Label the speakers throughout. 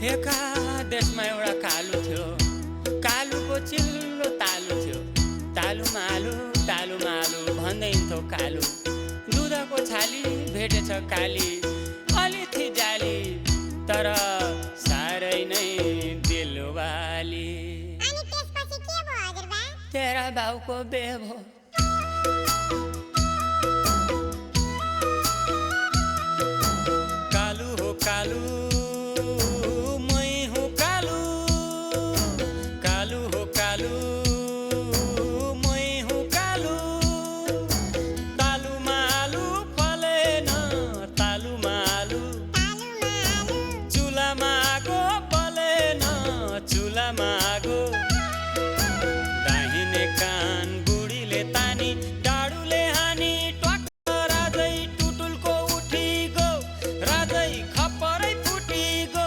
Speaker 1: एका देशमा एउटा कालु थियो। कालुको चिल्लो तालु थियो। तालुमा आलु भन्दै हिँड्थ्यो कालु। दुधको छाली भेटेछ काली, अलि थी जाली तर साह्रै नै दिलवाली।
Speaker 2: अनि त्यसपछि के भयो हजुरबा?
Speaker 1: तेरा बाउको बिहे भयो। कालु हो कालु, मै हुँ कालु। कालु हो कालु, मै हुँ कालु। तालुमा आलु फलेन, तालुमा आलु। चुलामा आगो बलेन, चुलामा आगो। दाहिने कान बुढीले तानी, डाडुले हानी ट्वाक्क राजै टुटुलको उठी गो, राजै खप्परै फुटी गो।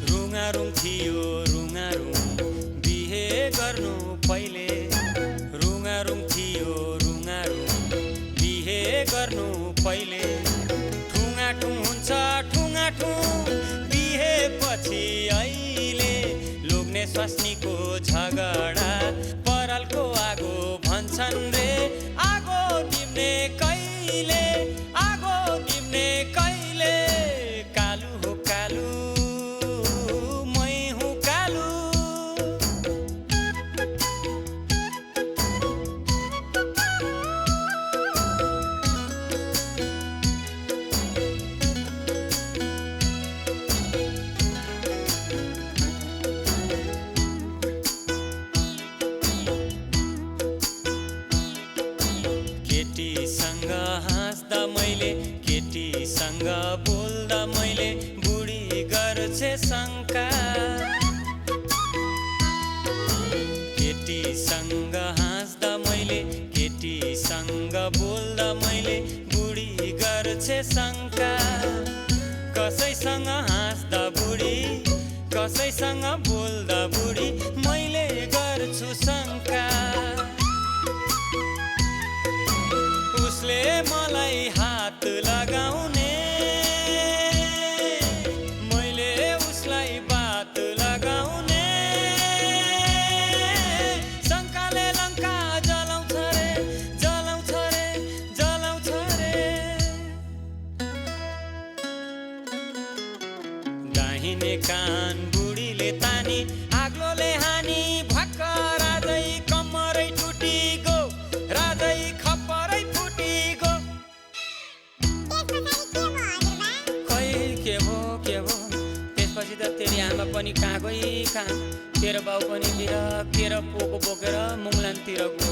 Speaker 1: रुङारुङ थियो रुङारुङ, बिहे गर्नु पहिले। रुङारुङ थियो रुङारुङ, बिहे गर्नु पहिले। ठुङाठुङ हुन्छ ठुङाठुङ, बिहे पछि अहिले। लोग्ने स्वास्नीको झगडा, परालको आगो भन्छन् रे। आगो निम्ने कहिले, आगो निम्ने कहिले। कालु हो कालु, मै हुँ कालु। केटीसँग हाँस्दा मैले, केटीसँग बोल्दा मैले, बुढी गर्छ शङ्का। केटीसँग हाँस्दा मैले, केटीसँग बोल्दा मैले, बुढी गर्छ शङ्का। कसैसँग हाँस्दा बुढी, कसैसँग बोल्दा बुढी, मैले गर्छु शङ्का। उसले मलाई हात लगाउने, मैले उसलाई बात लगाउने। शङ्काले लङ्का जलाउँछ रे, जलाउँछ रे, जलाउँछ रे। दाहिने कान बुढीले तानी, आग्लोले हानी भक्क राजै कम्मरै टुटी गो, राजै खप्परै फुटी गो। के भो त्यसपछि त तेरी आमा पनि कहाँ गई कहाँ, तेरो बाउ पनि बिर, तेरो पोको बोकेर मुङलानतिर गयो।